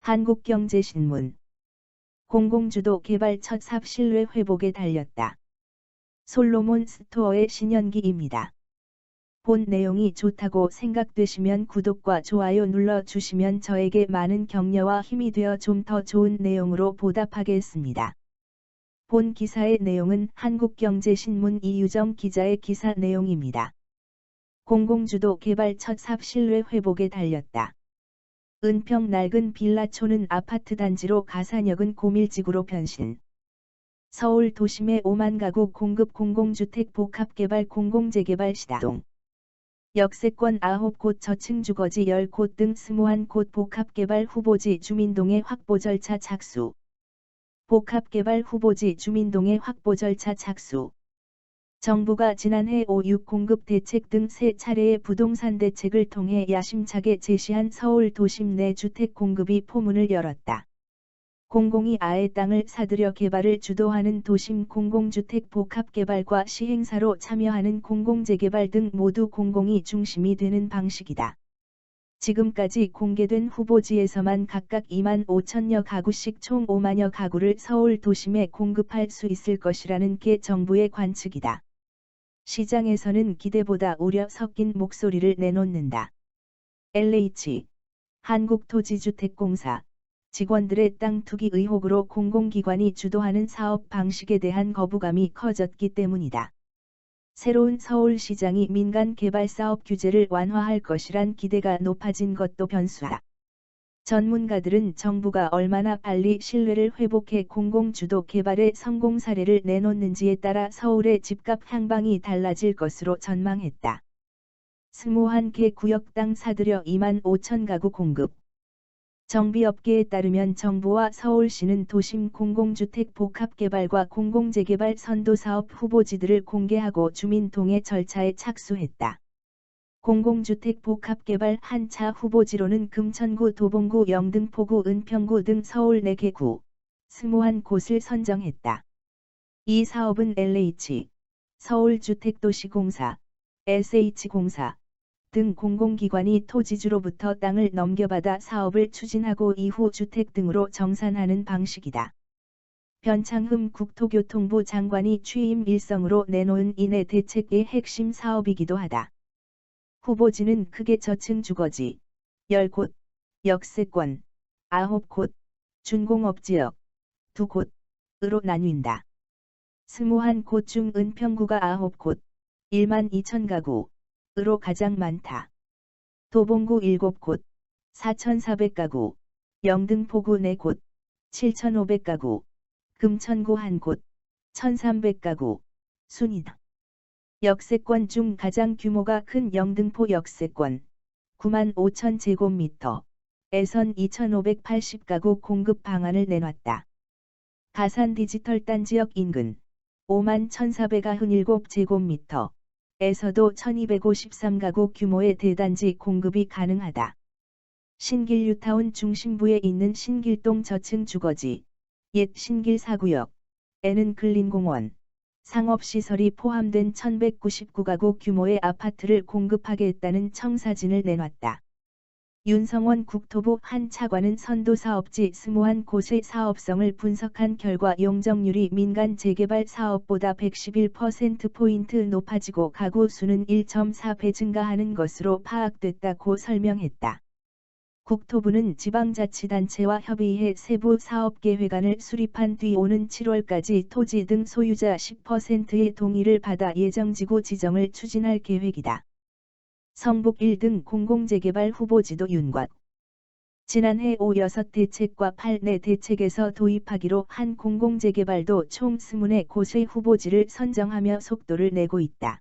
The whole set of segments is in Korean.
한국경제신문. 공공주도 개발 첫 사업 신뢰 회복에 달렸다. 솔로몬 스토어의 신현기입니다. 본 내용이 좋다고 생각되시면 구독과 좋아요 눌러주시면 저에게 많은 격려와 힘이 되어 좀 더 좋은 내용으로 보답하겠습니다. 본 기사의 내용은 한국경제신문 이유정 기자의 기사 내용입니다. 공공주도 개발 첫 사업 신뢰 회복에 달렸다. 은평 낡은 빌라촌은 아파트 단지로 가산역은 고밀지구로 변신. 서울 도심의 5만 가구 공급 공공주택 복합개발 공공재개발 시동. 역세권 9곳 저층주거지 10곳 등 21곳 복합개발 후보지 주민동의 확보 절차 착수. 복합개발 후보지 주민동의 확보 절차 착수. 정부가 지난해 5.6 공급 대책 등 세 차례의 부동산 대책을 통해 야심차게 제시한 서울 도심 내 주택 공급이 포문을 열었다. 공공이 아예 땅을 사들여 개발을 주도하는 도심 공공주택 복합개발과 시행사로 참여하는 공공재개발 등 모두 공공이 중심이 되는 방식이다. 지금까지 공개된 후보지에서만 각각 2만 5천여 가구씩 총 5만여 가구를 서울 도심에 공급할 수 있을 것이라는 게 정부의 관측이다. 시장에서는 기대보다 우려 섞인 목소리를 내놓는다. LH 한국토지주택공사 직원들의 땅 투기 의혹으로 공공기관이 주도하는 사업 방식에 대한 거부감이 커졌기 때문이다. 새로운 서울시장이 민간 개발 사업 규제를 완화할 것이란 기대가 높아진 것도 변수다. 전문가들은 정부가 얼마나 빨리 신뢰를 회복해 공공주도 개발의 성공 사례를 내놓는지에 따라 서울의 집값 향방이 달라질 것으로 전망했다. 21개 구역 땅 사들여 2만 5천 가구 공급. 정비업계에 따르면 정부와 서울시는 도심 공공주택 복합개발과 공공재개발 선도사업 후보지들을 공개하고 주민동의 절차에 착수했다. 공공주택 복합개발 한차 후보지로는 금천구, 도봉구, 영등포구, 은평구 등 서울 4개 구, 21곳을 선정했다. 이 사업은 LH, 서울주택도시공사, SH공사 등 공공기관이 토지주로부터 땅을 넘겨받아 사업을 추진하고 이후 주택 등으로 정산하는 방식이다. 변창흠 국토교통부 장관이 취임 일성으로 내놓은 이내 대책의 핵심 사업이기도 하다. 후보지는 크게 저층 주거지 10곳, 역세권 9곳, 준공업지역 2곳으로 나뉜다. 21곳 중 은평구가 9곳, 1만 2천 가구으로 가장 많다. 도봉구 7곳, 4,400가구, 영등포구 4곳, 7,500가구, 금천구 1곳, 1,300가구, 순이다. 역세권 중 가장 규모가 큰 영등포 역세권 9만 5천 제곱미터에선 2,580가구 공급 방안을 내놨다. 가산 디지털 단지역 인근 5만 1,497 제곱미터에서도 1,253가구 규모의 대단지 공급이 가능하다. 신길 뉴타운 중심부에 있는 신길동 저층 주거지 옛 신길 4구역에는 근린공원, 상업시설이 포함된 1,199가구 규모의 아파트를 공급하겠다는 청사진을 내놨다. 윤성원 국토부 한 차관은 선도사업지 21곳의 사업성을 분석한 결과 용적률이 민간 재개발 사업보다 111%포인트 높아지고 가구 수는 1.4배 증가하는 것으로 파악됐다고 설명했다. 국토부는 지방자치단체와 협의해 세부 사업계획안을 수립한 뒤 오는 7월까지 토지 등 소유자 10%의 동의를 받아 예정지구 지정을 추진할 계획이다. 성북 1등 공공재개발 후보지도 윤곽. 지난해 5.6 대책과 8내 대책에서 도입하기로 한 공공재개발도 총 24곳의 후보지를 선정하며 속도를 내고 있다.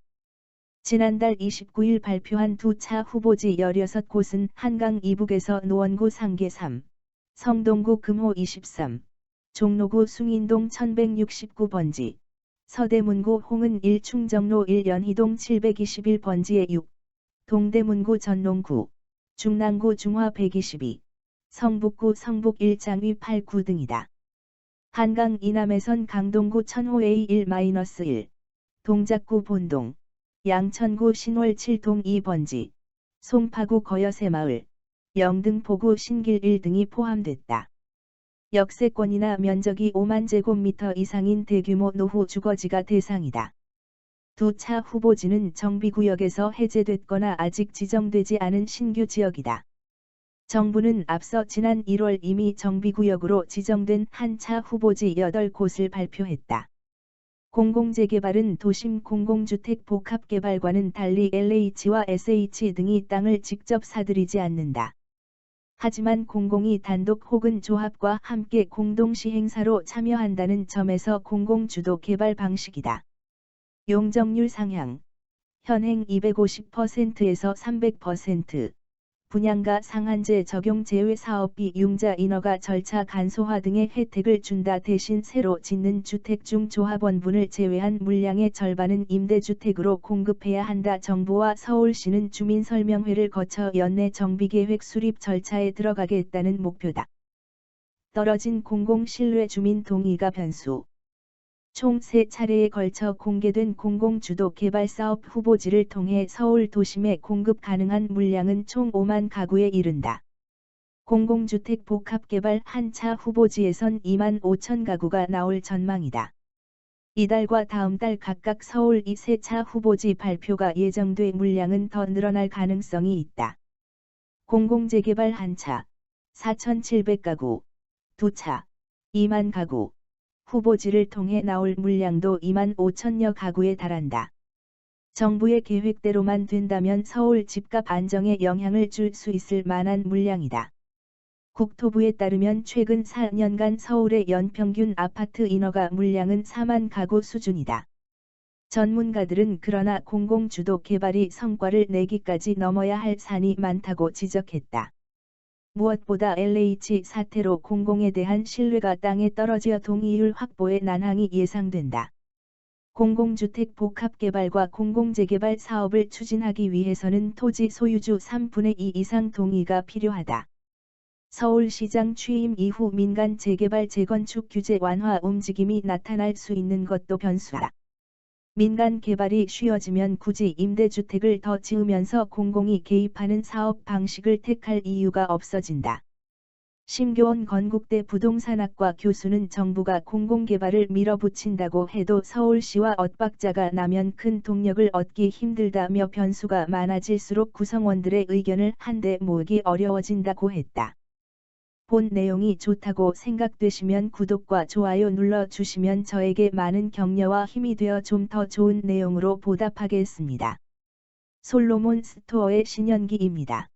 지난달 29일 발표한 두 차 후보지 16곳은 한강 이북에서 노원구 상계 3, 성동구 금호 23, 종로구 숭인동 1169번지, 서대문구 홍은 1 충정로 1 연희동 721번지의 6, 동대문구 전농구, 중랑구 중화 122, 성북구 성북 1장위 89 등이다. 한강 이남에선 강동구 천호 A1-1, 동작구 본동, 양천구 신월 7동 2번지, 송파구 거여새마을, 영등포구 신길 1등이 포함됐다. 역세권이나 면적이 5만 제곱미터 이상인 대규모 노후 주거지가 대상이다. 두 차 후보지는 정비구역에서 해제됐거나 아직 지정되지 않은 신규 지역이다. 정부는 앞서 지난 1월 이미 정비구역으로 지정된 한 차 후보지 8곳을 발표했다. 공공재개발은 도심 공공주택 복합개발과는 달리 LH와 SH 등이 땅을 직접 사들이지 않는다. 하지만 공공이 단독 혹은 조합과 함께 공동시행사로 참여한다는 점에서 공공주도 개발 방식이다. 용적률 상향. 현행 250%에서 300%. 분양가 상한제 적용 제외 사업비 융자 인허가 절차 간소화 등의 혜택을 준다. 대신 새로 짓는 주택 중 조합원분을 제외한 물량의 절반은 임대주택으로 공급해야 한다. 정부와 서울시는 주민설명회를 거쳐 연내 정비계획 수립 절차에 들어가겠다는 목표다. 떨어진 공공신뢰 주민 동의가 변수. 총 3차례에 걸쳐 공개된 공공주도 개발사업 후보지를 통해 서울 도심에 공급 가능한 물량은 총 5만 가구에 이른다. 공공주택 복합개발 한 차 후보지에선 2만 5천 가구가 나올 전망이다. 이달과 다음 달 각각 서울 2세 후보지 발표가 예정돼 물량은 더 늘어날 가능성이 있다. 공공재개발 한 차, 4,700가구, 두 차, 2만 가구. 후보지를 통해 나올 물량도 2만 5천여 가구에 달한다. 정부의 계획대로만 된다면 서울 집값 안정에 영향을 줄 수 있을 만한 물량이다. 국토부에 따르면 최근 4년간 서울의 연평균 아파트 인허가 물량은 4만 가구 수준이다. 전문가들은 그러나 공공주도 개발이 성과를 내기까지 넘어야 할 산이 많다고 지적했다. 무엇보다 LH 사태로 공공에 대한 신뢰가 땅에 떨어져 동의율 확보에 난항이 예상된다. 공공주택 복합개발과 공공재개발 사업을 추진하기 위해서는 토지 소유주 3분의 2 이상 동의가 필요하다. 서울시장 취임 이후 민간 재개발 재건축 규제 완화 움직임이 나타날 수 있는 것도 변수다. 민간 개발이 쉬워지면 굳이 임대주택을 더 지으면서 공공이 개입하는 사업 방식을 택할 이유가 없어진다. 심교원 건국대 부동산학과 교수는 정부가 공공개발을 밀어붙인다고 해도 서울시와 엇박자가 나면 큰 동력을 얻기 힘들다며 변수가 많아질수록 구성원들의 의견을 한데 모으기 어려워진다고 했다. 본 내용이 좋다고 생각되시면 구독과 좋아요 눌러주시면 저에게 많은 격려와 힘이 되어 좀 더 좋은 내용으로 보답하겠습니다. 솔로몬 스토어의 신현기입니다.